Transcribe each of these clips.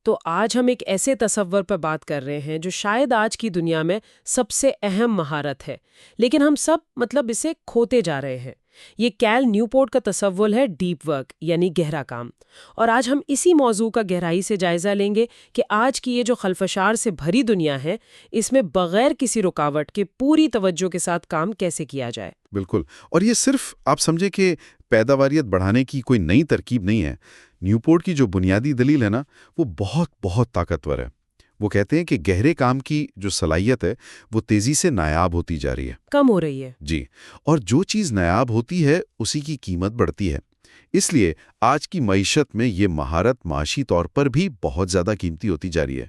تو آج ہم ایک ایسے تصور پر بات کر رہے ہیں جو شاید آج کی دنیا میں سب سے اہم مہارت ہے، لیکن ہم سب اسے کھوتے جا رہے ہیں۔ یہ کیل نیوپورٹ کا تصور ہے ڈیپ ورک یعنی گہرا کام، اور آج ہم اسی موضوع کا گہرائی سے جائزہ لیں گے کہ آج کی یہ جو خلفشار سے بھری دنیا ہے، اس میں بغیر کسی رکاوٹ کے پوری توجہ کے ساتھ کام کیسے کیا جائے۔ بالکل، اور یہ صرف آپ سمجھے کہ پیداواریت بڑھانے کی کوئی نئی ترکیب نہیں ہے۔ نیوپورٹ کی جو بنیادی دلیل ہے نا، وہ بہت بہت طاقتور ہے۔ وہ کہتے ہیں کہ گہرے کام کی جو صلاحیت ہے وہ تیزی سے نایاب ہوتی جا رہی ہے، کم ہو رہی ہے۔ جی، اور جو چیز نایاب ہوتی ہے اسی کی قیمت بڑھتی ہے۔ اس لیے آج کی معیشت میں یہ مہارت معاشی طور پر بھی بہت زیادہ قیمتی ہوتی جا رہی ہے۔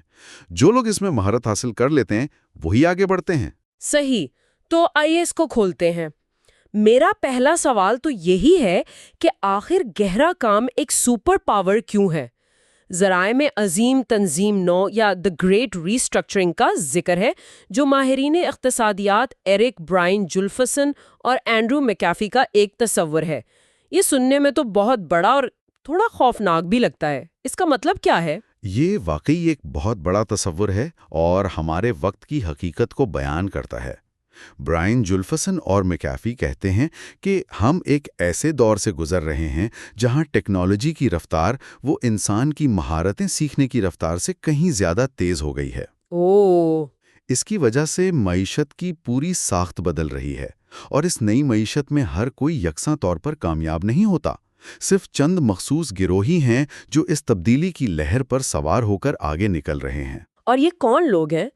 جو لوگ اس میں مہارت حاصل کر لیتے ہیں وہی آگے بڑھتے ہیں۔ صحیح، تو آئیے اس کو کھولتے ہیں۔ میرا پہلا سوال تو یہی ہے کہ آخر گہرا کام ایک سپر پاور کیوں ہے؟ ذرائع میں عظیم تنظیم نو یا دی گریٹ ری اسٹرکچرنگ کا ذکر ہے، جو ماہرین اقتصادیات ایرک برائن جولفسن اور اینڈرو میکافی کا ایک تصور ہے۔ یہ سننے میں تو بہت بڑا اور تھوڑا خوفناک بھی لگتا ہے۔ اس کا مطلب کیا ہے؟ یہ واقعی ایک بہت بڑا تصور ہے اور ہمارے وقت کی حقیقت کو بیان کرتا ہے۔ برائن جولفسن اور میکافی کہتے ہیں کہ ہم ایک ایسے دور سے گزر رہے ہیں جہاں ٹیکنالوجی کی رفتار وہ انسان کی مہارتیں سیکھنے کی رفتار سے کہیں زیادہ تیز ہو گئی ہے۔ اس کی وجہ سے معیشت کی پوری ساخت بدل رہی ہے، اور اس نئی معیشت میں ہر کوئی یکساں طور پر کامیاب نہیں ہوتا۔ صرف چند مخصوص گروہ ہی ہیں جو اس تبدیلی کی لہر پر سوار ہو کر آگے نکل رہے ہیں۔ اور یہ کون لوگ ہیں؟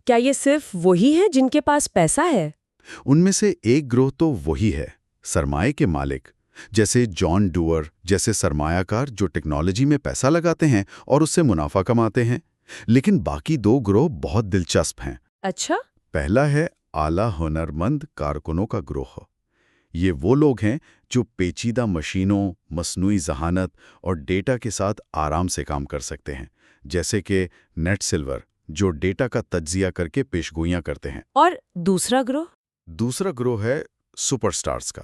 کیا یہ صرف وہی ہیں جن کے پاس پیسہ ہے؟ ان میں سے ایک گروہ تو وہی ہے، سرمائے کے مالک، جیسے جان ڈوئر جیسے سرمایہ کار جو ٹیکنالوجی میں پیسہ لگاتے ہیں اور اس سے منافع کماتے ہیں۔ لیکن باقی دو گروہ بہت دلچسپ ہیں۔ اچھا؟ پہلا ہے اعلیٰ ہنرمند کارکنوں کا گروہ۔ یہ وہ لوگ ہیں جو پیچیدہ مشینوں، مصنوعی ذہانت اور ڈیٹا کے ساتھ آرام سے کام کر سکتے ہیں، جیسے کہ نیٹ سلور جو ڈیٹا کا تجزیہ کر کے پیشگوئیاں کرتے ہیں۔ اور دوسرا گروہ؟ دوسرا گروہ ہے سپر سٹارز کا۔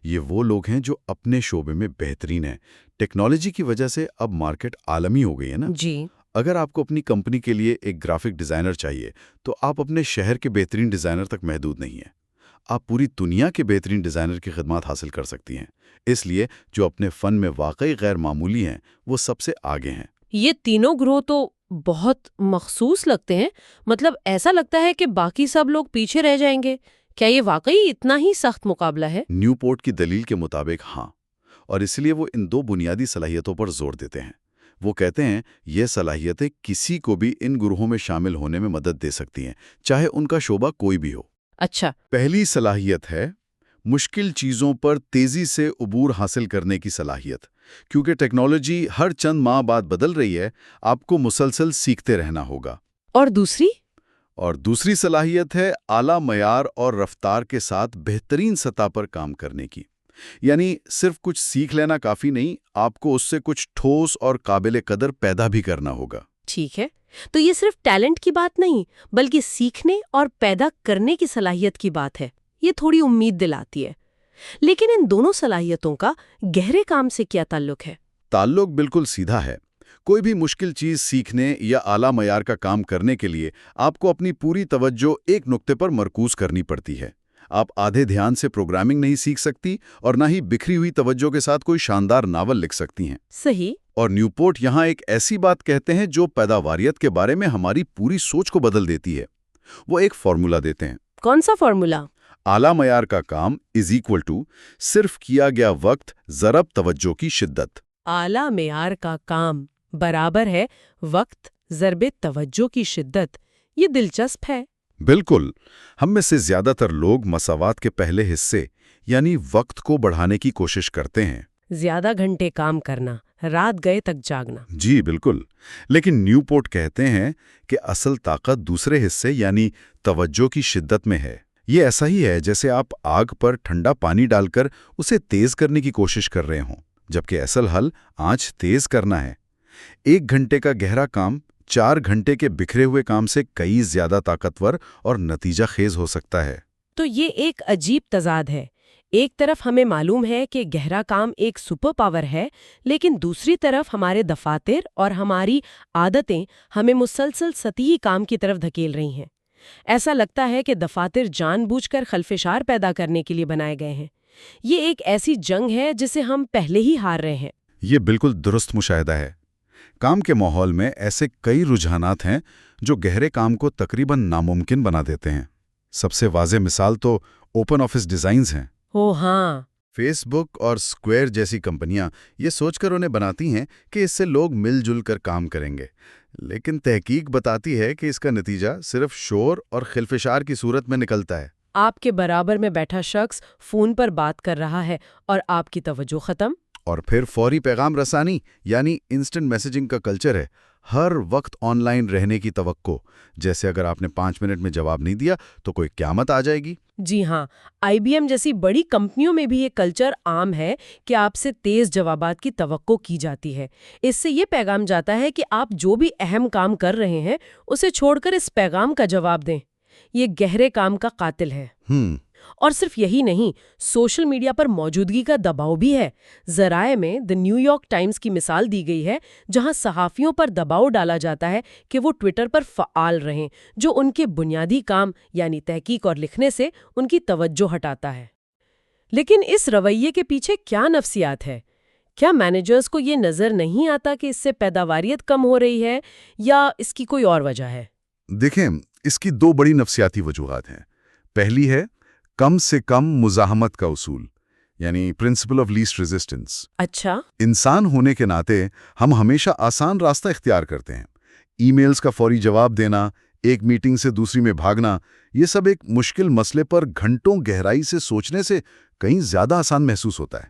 یہ وہ لوگ ہیں جو اپنے شعبے میں بہترین ہیں۔ ٹیکنالوجی کی وجہ سے اب مارکیٹ عالمی ہو گئی ہے نا۔ جی۔ اگر آپ کو اپنی کمپنی کے لیے ایک گرافک ڈیزائنر چاہیے تو آپ اپنے شہر کے بہترین ڈیزائنر تک محدود نہیں ہیں۔ آپ پوری دنیا کے بہترین ڈیزائنر کی خدمات حاصل کر سکتی ہیں۔ اس لیے جو اپنے فن میں واقعی غیر معمولی ہیں وہ سب سے آگے ہیں۔ یہ تینوں گروہ تو بہت مخصوص لگتے ہیں، مطلب ایسا لگتا ہے کہ باقی سب لوگ پیچھے رہ جائیں گے۔ کیا یہ واقعی اتنا ہی سخت مقابلہ ہے؟ نیوپورٹ کی دلیل کے مطابق ہاں، اور اس لیے وہ ان دو بنیادی صلاحیتوں پر زور دیتے ہیں۔ وہ کہتے ہیں یہ صلاحیتیں کسی کو بھی ان گروہوں میں شامل ہونے میں مدد دے سکتی ہیں، چاہے ان کا شعبہ کوئی بھی ہو۔ اچھا۔ پہلی صلاحیت ہے مشکل چیزوں پر تیزی سے عبور حاصل کرنے کی صلاحیت۔ کیونکہ ٹیکنالوجی ہر چند ماہ بعد بدل رہی ہے، آپ کو مسلسل سیکھتے رہنا ہوگا۔ اور دوسری؟ اور دوسری صلاحیت ہے اعلیٰ معیار اور رفتار کے ساتھ بہترین سطح پر کام کرنے کی۔ یعنی صرف کچھ سیکھ لینا کافی نہیں، آپ کو اس سے کچھ ٹھوس اور قابل قدر پیدا بھی کرنا ہوگا۔ ٹھیک ہے، تو یہ صرف ٹیلنٹ کی بات نہیں بلکہ سیکھنے اور پیدا کرنے کی صلاحیت کی بات ہے۔ یہ تھوڑی امید دلاتی ہے۔ لیکن ان دونوں صلاحیتوں کا گہرے کام سے کیا تعلق ہے؟ تعلق بالکل سیدھا ہے۔ کوئی بھی مشکل چیز سیکھنے یا اعلیٰ معیار کا کام کرنے کے لیے آپ کو اپنی پوری توجہ ایک نقطے پر مرکوز کرنی پڑتی ہے۔ آپ آدھے دھیان سے پروگرامنگ نہیں سیکھ سکتی اور نہ ہی بکھری ہوئی توجہ کے ساتھ کوئی شاندار ناول لکھ سکتی ہیں۔ صحیح۔ اور نیوپورٹ یہاں ایک ایسی بات کہتے ہیں جو پیداواریت کے بارے میں ہماری پوری سوچ کو بدل دیتی ہے۔ وہ ایک فارمولا دیتے ہیں۔ کون سا فارمولا؟ اعلیٰ معیار کا کام صرف کیا گیا وقت ضرب توجہ کی شدت۔ اعلیٰ معیار کا کام برابر ہے وقت ضرب توجہ کی شدت۔ یہ دلچسپ ہے۔ بالکل۔ ہم میں سے زیادہ تر لوگ مساوات کے پہلے حصے یعنی وقت کو بڑھانے کی کوشش کرتے ہیں۔ زیادہ گھنٹے کام کرنا، رات گئے تک جاگنا۔ جی بالکل۔ لیکن نیوپورٹ کہتے ہیں کہ اصل طاقت دوسرے حصے یعنی توجہ کی شدت میں ہے۔ یہ ایسا ہی ہے جیسے آپ آگ پر ٹھنڈا پانی ڈال کر اسے تیز کرنے کی کوشش کر رہے ہوں، جبکہ اصل حل آنچ تیز کرنا ہے۔ 1 گھنٹے کا گہرا کام 4 گھنٹے کے بکھرے ہوئے کام سے کئی زیادہ طاقتور اور نتیجہ خیز ہو سکتا ہے۔ تو یہ ایک عجیب تضاد ہے۔ ایک طرف ہمیں معلوم ہے کہ گہرا کام ایک سپر پاور ہے، لیکن دوسری طرف ہمارے دفاتر اور ہماری عادتیں ہمیں مسلسل سطحی کام کی طرف دھکیل رہی ہیں۔ ایسا لگتا ہے کہ دفاتر جان بوجھ کر خلفشار پیدا کرنے کے لیے بنائے گئے ہیں۔ یہ ایک ایسی جنگ ہے جسے ہم پہلے ہی ہار رہے ہیں۔ یہ بالکل درست مشاہدہ ہے۔ کام کے ماحول میں ایسے کئی رجحانات ہیں جو گہرے کام کو تقریباً ناممکن بنا دیتے ہیں۔ سب سے واضح مثال تو اوپن آفس ڈیزائنز ہیں۔ ہاں، فیس بک اور اسکوائر جیسی کمپنیاں یہ سوچ کر انہیں بناتی ہیں کہ اس سے لوگ مل جل کر کام کریں گے، لیکن تحقیق بتاتی ہے کہ اس کا نتیجہ صرف شور اور خلفشار کی صورت میں نکلتا ہے۔ آپ کے برابر میں بیٹھا شخص فون پر بات کر رہا ہے اور آپ کی توجہ ختم۔ اور پھر فوری پیغام رسانی یعنی انسٹنٹ میسیجنگ کا کلچر ہے۔ ہر وقت آن لائن رہنے کی توقع، جیسے اگر آپ نے 5 منٹ میں جواب نہیں دیا تو کوئی قیامت آ جائے گی۔ جی ہاں، IBM جیسی بڑی کمپنیوں میں بھی یہ کلچر عام ہے کہ آپ سے تیز جوابات کی توقع کی جاتی ہے۔ اس سے یہ پیغام جاتا ہے کہ آپ جو بھی اہم کام کر رہے ہیں اسے چھوڑ کر اس پیغام کا جواب دیں۔ یہ گہرے کام کا قاتل ہے۔ اور صرف یہی نہیں، سوشل میڈیا پر موجودگی کا دباؤ بھی ہے۔ ذرائع میں دی نیو یارک ٹائمز کی مثال دی گئی ہے، جہاں صحافیوں پر دباؤ ڈالا جاتا ہے کہ وہ ٹویٹر پر فعال رہیں، جو ان کے بنیادی کام یعنی تحقیق اور لکھنے سے ان کی توجہ ہٹاتا ہے۔ لیکن اس رویے کے پیچھے کیا نفسیات ہے؟ کیا مینیجرز کو یہ نظر نہیں آتا کہ اس سے پیداواریت کم ہو رہی ہے، یا اس کی کوئی اور وجہ ہے؟ دیکھیں، اس کی 2 بڑی نفسیاتی وجوہات ہیں۔ پہلی ہے کم سے کم مزاحمت کا اصول، یعنی پرنسپل آف لیسٹ ریزسٹنس۔ اچھا، انسان ہونے کے ناطے ہم ہمیشہ آسان راستہ اختیار کرتے ہیں۔ ای میلز کا فوری جواب دینا، ایک میٹنگ سے دوسری میں بھاگنا، یہ سب ایک مشکل مسئلے پر گھنٹوں گہرائی سے سوچنے سے کہیں زیادہ آسان محسوس ہوتا ہے۔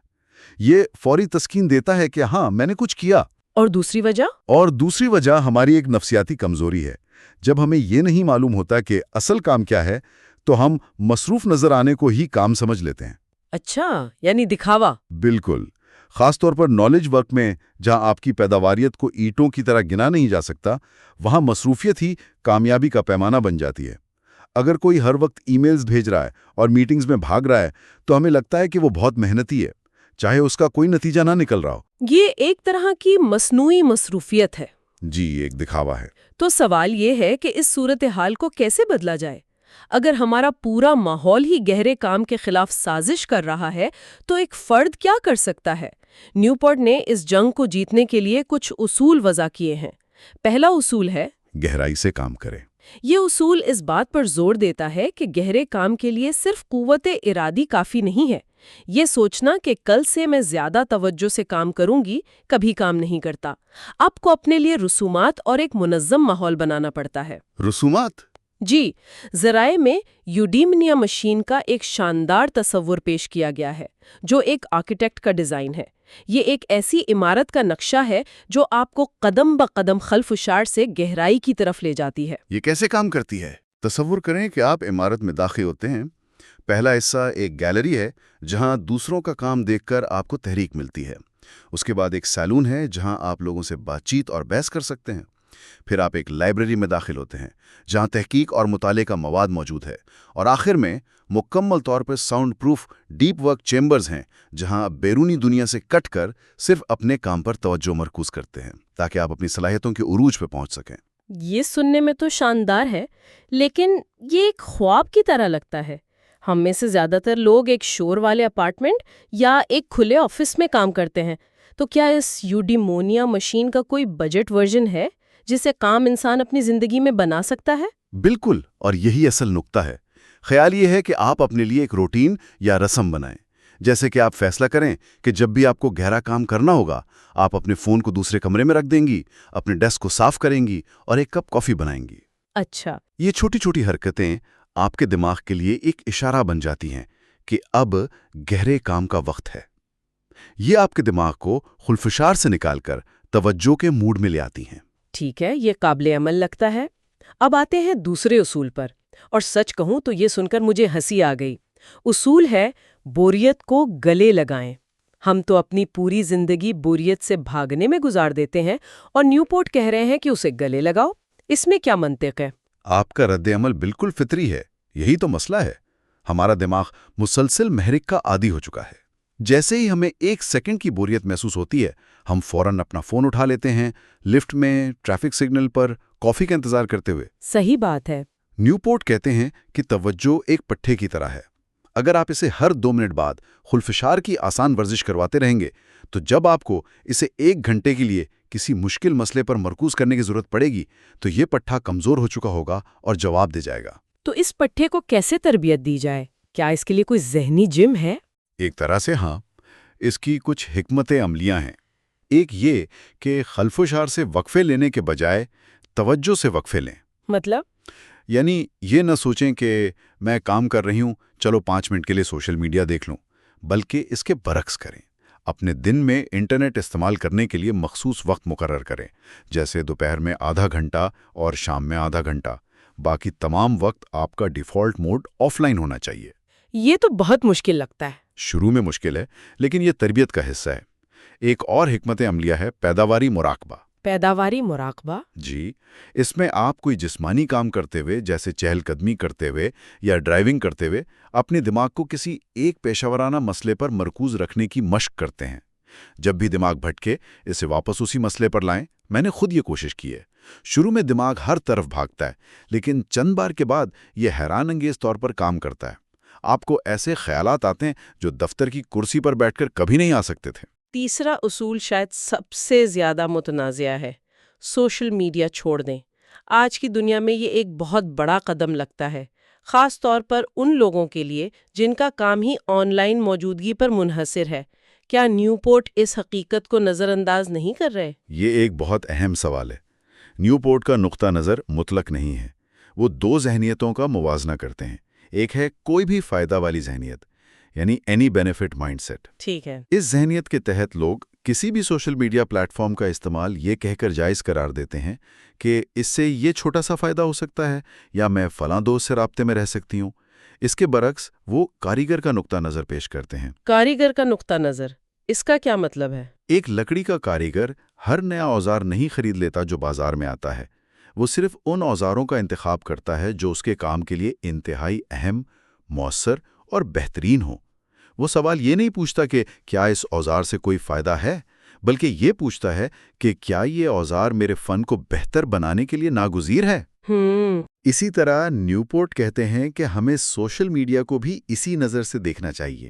یہ فوری تسکین دیتا ہے کہ ہاں میں نے کچھ کیا۔ اور دوسری وجہ؟ اور دوسری وجہ ہماری ایک نفسیاتی کمزوری ہے۔ جب ہمیں یہ نہیں معلوم ہوتا کہ اصل کام کیا ہے تو ہم مصروف نظر آنے کو ہی کام سمجھ لیتے ہیں۔ اچھا، یعنی دکھاوا۔ بالکل، خاص طور پر نالج ورک میں جہاں آپ کی پیداواریت کو اینٹوں کی طرح گنا نہیں جا سکتا، وہاں مصروفیت ہی کامیابی کا پیمانہ بن جاتی ہے۔ اگر کوئی ہر وقت ای میلز بھیج رہا ہے اور میٹنگز میں بھاگ رہا ہے تو ہمیں لگتا ہے کہ وہ بہت محنتی ہے، چاہے اس کا کوئی نتیجہ نہ نکل رہا ہو۔ یہ ایک طرح کی مصنوعی مصروفیت ہے۔ جی، ایک دکھاوا ہے۔ تو سوال یہ ہے کہ اس صورتحال کو کیسے بدلا جائے؟ اگر ہمارا پورا ماحول ہی گہرے کام کے خلاف سازش کر رہا ہے تو ایک فرد کیا کر سکتا ہے؟ نیوپورٹ نے اس جنگ کو جیتنے کے لیے کچھ اصول وضع کیے ہیں۔ پہلا اصول ہے گہرائی سے کام کریں۔ یہ اصول اس بات پر زور دیتا ہے کہ گہرے کام کے لیے صرف قوت ارادی کافی نہیں ہے۔ یہ سوچنا کہ کل سے میں زیادہ توجہ سے کام کروں گی کبھی کام نہیں کرتا۔ آپ کو اپنے لیے رسومات اور ایک منظم ماحول بنانا پڑتا ہے۔ رسومات؟ جی، ذرائع میں یوڈیمنیا مشین کا ایک شاندار تصور پیش کیا گیا ہے، جو ایک آرکیٹیکٹ کا ڈیزائن ہے۔ یہ ایک ایسی عمارت کا نقشہ ہے جو آپ کو قدم بقدم خلفشار سے گہرائی کی طرف لے جاتی ہے۔ یہ کیسے کام کرتی ہے؟ تصور کریں کہ آپ عمارت میں داخل ہوتے ہیں۔ پہلا حصہ ایک گیلری ہے جہاں دوسروں کا کام دیکھ کر آپ کو تحریک ملتی ہے۔ اس کے بعد ایک سیلون ہے جہاں آپ لوگوں سے بات چیت اور بحث کر سکتے ہیں۔ پھر آپ ایک لائبریری میں داخل ہوتے ہیں جہاں تحقیق اور مطالعے کا مواد موجود ہے۔ اور آخر میں مکمل طور پر sound proof deep work chambers ہیں جہاں آپ بیرونی دنیا سے کٹ کر صرف اپنے کام پر توجہ مرکوز کرتے ہیں تاکہ آپ اپنی صلاحیتوں کے عروج پہ پہنچ سکیں۔ یہ سننے میں تو شاندار ہے، لیکن یہ ایک خواب کی طرح لگتا ہے۔ ہم میں سے زیادہ تر لوگ ایک شور والے اپارٹمنٹ یا ایک کھلے آفس میں کام کرتے ہیں۔ تو کیا اس یوڈیمونیا مشین کا کوئی بجٹ ورژن ہے جسے کام انسان اپنی زندگی میں بنا سکتا ہے؟ بالکل، اور یہی اصل نقطہ ہے۔ خیال یہ ہے کہ آپ اپنے لیے ایک روٹین یا رسم بنائیں، جیسے کہ آپ فیصلہ کریں کہ جب بھی آپ کو گہرا کام کرنا ہوگا آپ اپنے فون کو دوسرے کمرے میں رکھ دیں گی، اپنے ڈیسک کو صاف کریں گی اور ایک کپ کافی بنائیں گی۔ اچھا، یہ چھوٹی چھوٹی حرکتیں آپ کے دماغ کے لیے ایک اشارہ بن جاتی ہیں کہ اب گہرے کام کا وقت ہے۔ یہ آپ کے دماغ کو خلفشار سے نکال کر توجہ کے موڈ میں لے آتی ہیں۔ ٹھیک ہے، یہ قابل عمل لگتا ہے۔ اب آتے ہیں دوسرے اصول پر، اور سچ کہوں تو یہ سن کر مجھے ہنسی آ گئی۔ اصول ہے بوریت کو گلے لگائیں۔ ہم تو اپنی پوری زندگی بوریت سے بھاگنے میں گزار دیتے ہیں، اور نیوپورٹ کہہ رہے ہیں کہ اسے گلے لگاؤ۔ اس میں کیا منطق ہے؟ آپ کا رد عمل بالکل فطری ہے، یہی تو مسئلہ ہے۔ ہمارا دماغ مسلسل محرک کا عادی ہو چکا ہے۔ جیسے ہی ہمیں 1 سیکنڈ کی بوریت محسوس ہوتی ہے، ہم فوراً اپنا فون اٹھا لیتے ہیں، لفٹ میں، ٹریفک سگنل پر، کافی کا انتظار کرتے ہوئے۔ صحیح بات ہے۔ نیوپورٹ کہتے ہیں کہ توجہ ایک پٹھے کی طرح ہے۔ اگر آپ اسے ہر 2 منٹ بعد خلفشار کی آسان ورزش کرواتے رہیں گے تو جب آپ کو اسے 1 گھنٹے کے لیے کسی مشکل مسئلے پر مرکوز کرنے کی ضرورت پڑے گی تو یہ پٹھا کمزور ہو چکا ہوگا اور جواب دے جائے گا۔ تو اس پٹھے کو کیسے تربیت دی جائے؟ کیا اس کے لیے کوئی ذہنی جم ہے؟ ایک طرح سے ہاں، اس کی کچھ حکمت عملیاں ہیں۔ ایک یہ کہ خلفشار سے وقفے لینے کے بجائے توجہ سے وقفے لیں۔ مطلب؟ یعنی یہ نہ سوچیں کہ میں کام کر رہی ہوں، چلو 5 منٹ کے لیے سوشل میڈیا دیکھ لوں، بلکہ اس کے برعکس کریں۔ اپنے دن میں انٹرنیٹ استعمال کرنے کے لیے مخصوص وقت مقرر کریں، جیسے دوپہر میں آدھا گھنٹہ اور شام میں آدھا گھنٹہ۔ باقی تمام وقت آپ کا ڈیفالٹ موڈ آف لائن ہونا چاہیے۔ یہ تو بہت مشکل لگتا ہے۔ شروع میں مشکل ہے، لیکن یہ تربیت کا حصہ ہے۔ ایک اور حکمت عملیہ ہے پیداواری مراقبہ۔ پیداواری مراقبہ؟ جی، اس میں آپ کوئی جسمانی کام کرتے ہوئے، جیسے چہل قدمی کرتے ہوئے یا ڈرائیونگ کرتے ہوئے، اپنے دماغ کو کسی ایک پیشہ ورانہ مسئلے پر مرکوز رکھنے کی مشق کرتے ہیں۔ جب بھی دماغ بھٹکے، اسے واپس اسی مسئلے پر لائیں۔ میں نے خود یہ کوشش کی ہے۔ شروع میں دماغ ہر طرف بھاگتا ہے، لیکن چند بار کے بعد یہ حیران انگیز طور پر کام کرتا ہے۔ آپ کو ایسے خیالات آتے ہیں جو دفتر کی کرسی پر بیٹھ کر کبھی نہیں آ سکتے تھے۔ تیسرا اصول شاید سب سے زیادہ متنازع ہے، سوشل میڈیا چھوڑ دیں۔ آج کی دنیا میں یہ ایک بہت بڑا قدم لگتا ہے، خاص طور پر ان لوگوں کے لیے جن کا کام ہی آن لائن موجودگی پر منحصر ہے۔ کیا نیوپورٹ اس حقیقت کو نظر انداز نہیں کر رہے؟ یہ ایک بہت اہم سوال ہے۔ نیوپورٹ کا نقطہ نظر مطلق نہیں ہے۔ وہ 2 ذہنیتوں کا موازنہ کرتے ہیں۔ ایک ہے کوئی بھی فائدہ والی ذہنیت، یعنی اینی بینیفٹ مائنڈ سیٹ۔ ٹھیک ہے۔ اس ذہنیت کے تحت لوگ کسی بھی سوشل میڈیا پلیٹ فارم کا استعمال یہ کہہ کر جائز قرار دیتے ہیں کہ اس سے یہ چھوٹا سا فائدہ ہو سکتا ہے، یا میں فلاں دوست سے رابطے میں رہ سکتی ہوں۔ اس کے برعکس وہ کاریگر کا نقطہ نظر پیش کرتے ہیں۔ کاریگر کا نقطہ نظر، اس کا کیا مطلب ہے؟ ایک لکڑی کا کاریگر ہر نیا اوزار نہیں خرید لیتا جو بازار میں آتا ہے۔ وہ صرف ان اوزاروں کا انتخاب کرتا ہے جو اس کے کام کے لیے انتہائی اہم، مؤثر اور بہترین ہوں۔ وہ سوال یہ نہیں پوچھتا کہ کیا اس اوزار سے کوئی فائدہ ہے، بلکہ یہ پوچھتا ہے کہ کیا یہ اوزار میرے فن کو بہتر بنانے کے لیے ناگزیر ہے۔ اسی طرح نیوپورٹ کہتے ہیں کہ ہمیں سوشل میڈیا کو بھی اسی نظر سے دیکھنا چاہیے۔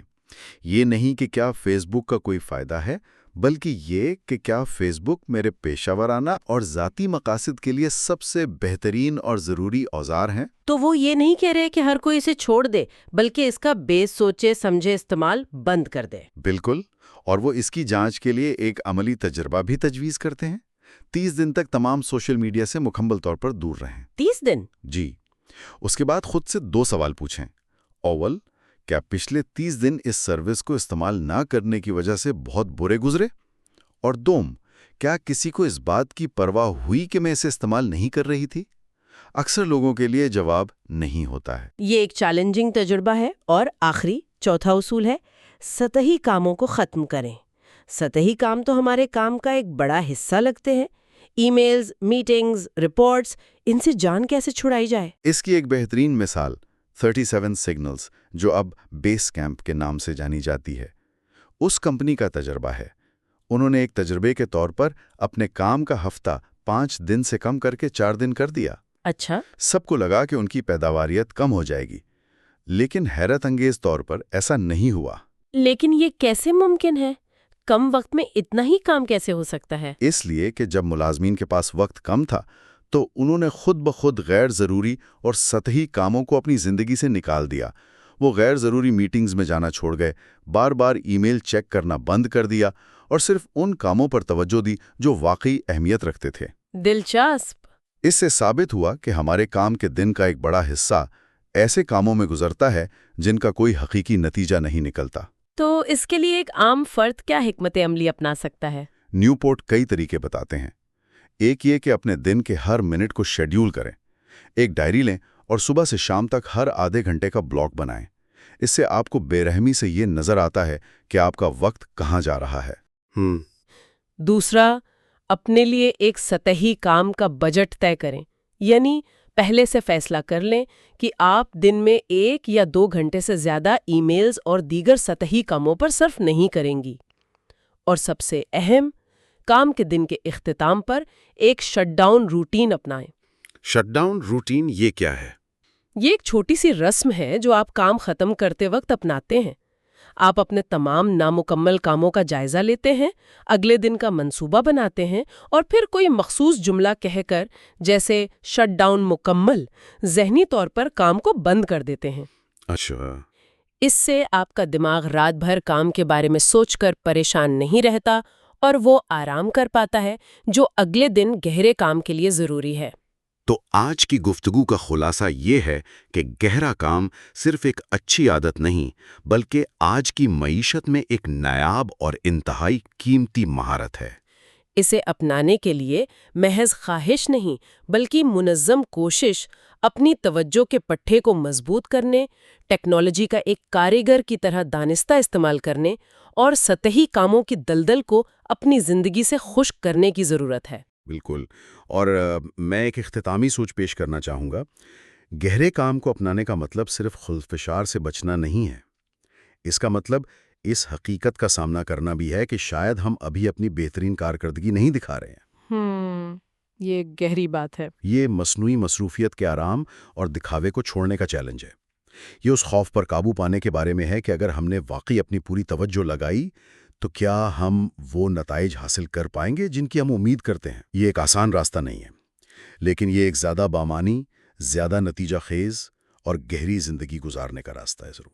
یہ نہیں کہ کیا فیس بک کا کوئی فائدہ ہے، بلکہ یہ کہ کیا فیس بک میرے پیشہ ورانہ اور ذاتی مقاصد کے لیے سب سے بہترین اور ضروری اوزار ہیں۔ تو وہ یہ نہیں کہہ رہے کہ ہر کوئی اسے چھوڑ دے، بلکہ اس کا بے سوچے سمجھے استعمال بند کر دے۔ بالکل، اور وہ اس کی جانچ کے لیے ایک عملی تجربہ بھی تجویز کرتے ہیں۔ 30 دن تک تمام سوشل میڈیا سے مکمل طور پر دور رہیں۔ 30 دن؟ جی۔ اس کے بعد خود سے 2 سوال پوچھیں۔ اول، کیا پچھلے 30 دن اس سروس کو استعمال نہ کرنے کی وجہ سے بہت برے گزرے؟ اور دوم، کیا کسی کو اس بات کی پرواہ ہوئی کہ میں اسے استعمال نہیں کر رہی تھی؟ اکثر لوگوں کے لیے جواب نہیں ہوتا ہے۔ یہ ایک چیلنجنگ تجربہ ہے۔ اور آخری، چوتھا اصول ہے، سطحی کاموں کو ختم کریں۔ سطحی کام تو ہمارے کام کا ایک بڑا حصہ لگتے ہیں۔ ای میلز، میٹنگز، رپورٹس، ان سے جان کیسے چھڑائی جائے؟ اس کی ایک بہترین مثال 37 سگنلز، جو اب بیس کیمپ کے نام سے جانی جاتی ہے، اس کمپنی کا تجربہ ہے۔ انہوں نے ایک تجربے کے طور پر اپنے کام کا ہفتہ 5 دن سے کم کر کے 4 دن کر دیا۔ اچھا۔ سب کو لگا کہ ان کی پیداواریت کم ہو جائے گی، لیکن حیرت انگیز طور پر ایسا نہیں ہوا۔ لیکن یہ کیسے ممکن ہے؟ کم وقت میں اتنا ہی کام کیسے ہو سکتا ہے؟ اس لیے کہ جب ملازمین کے پاس وقت کم تھا تو انہوں نے خود بخود غیر ضروری اور سطحی کاموں کو اپنی زندگی سے نکال دیا۔ وہ غیر ضروری میٹنگز میں جانا چھوڑ گئے، بار بار ای میل چیک کرنا بند کر دیا اور صرف ان کاموں پر توجہ دی جو واقعی اہمیت رکھتے تھے۔ دلچسپ۔ اس سے ثابت ہوا کہ ہمارے کام کے دن کا ایک بڑا حصہ ایسے کاموں میں گزرتا ہے جن کا کوئی حقیقی نتیجہ نہیں نکلتا۔ تو اس کے لیے ایک عام فرد کیا حکمت عملی اپنا سکتا ہے؟ نیوپورٹ کئی طریقے بتاتے ہیں۔ ایک یہ کہ اپنے دن کے ہر منٹ کو شیڈیول کریں۔ ایک ڈائری لیں اور صبح سے شام تک ہر آدھے گھنٹے کا بلاک بنائیں۔ اس سے آپ کو بے رحمی سے یہ نظر آتا ہے کہ آپ کا وقت کہاں جا رہا ہے۔ دوسرا، اپنے لیے ایک سطحی کام کا بجٹ طے کریں، یعنی پہلے سے فیصلہ کر لیں کہ آپ دن میں 1 یا 2 گھنٹے سے زیادہ ای میلز اور دیگر سطحی کاموں پر صرف نہیں کریں گی۔ اور سب سے اہم، کام کے دن کے اختتام پر ایک شٹ ڈاؤن روٹین اپنائیں۔ شٹ ڈاؤن روٹین یہ کیا ہے؟ یہ ایک چھوٹی سی رسم ہے جو آپ کام ختم کرتے وقت اپناتے ہیں۔ آپ اپنے تمام نامکمل کاموں کا جائزہ لیتے ہیں، اگلے دن کا منصوبہ بناتے ہیں اور پھر کوئی مخصوص جملہ کہہ کر، جیسے شٹ ڈاؤن مکمل، ذہنی طور پر کام کو بند کر دیتے ہیں۔ اچھا۔ اس سے آپ کا دماغ رات بھر کام کے بارے میں سوچ کر پریشان نہیں رہتا اور وہ آرام کر پاتا ہے جو اگلے دن گہرے کام کے لیے ضروری ہے۔ تو آج کی گفتگو کا خلاصہ یہ ہے کہ گہرا کام صرف ایک اچھی عادت نہیں، بلکہ آج کی معیشت میں ایک نایاب اور انتہائی قیمتی مہارت ہے۔ اسے اپنانے کے لیے محض خواہش نہیں بلکہ منظم کوشش، اپنی توجہ کے پٹھے کو مضبوط کرنے، ٹیکنالوجی کا ایک کاریگر کی طرح دانستہ استعمال کرنے اور سطحی کاموں کی دلدل کو اپنی زندگی سے خشک کرنے کی ضرورت ہے۔ بالکل۔ اور میں ایک اختتامی سوچ پیش کرنا چاہوں گا۔ گہرے کام کو اپنانے کا مطلب صرف خلفشار سے بچنا نہیں ہے۔ اس کا مطلب اس حقیقت کا سامنا کرنا بھی ہے کہ شاید ہم ابھی اپنی بہترین کارکردگی نہیں دکھا رہے ہیں۔ یہ گہری بات ہے۔ یہ مصنوعی مصروفیت کے آرام اور دکھاوے کو چھوڑنے کا چیلنج ہے۔ یہ اس خوف پر قابو پانے کے بارے میں ہے کہ اگر ہم نے واقعی اپنی پوری توجہ لگائی تو کیا ہم وہ نتائج حاصل کر پائیں گے جن کی ہم امید کرتے ہیں۔ یہ ایک آسان راستہ نہیں ہے، لیکن یہ ایک زیادہ بامانی، زیادہ نتیجہ خیز اور گہری زندگی گزارنے کا راستہ ہے ضرور۔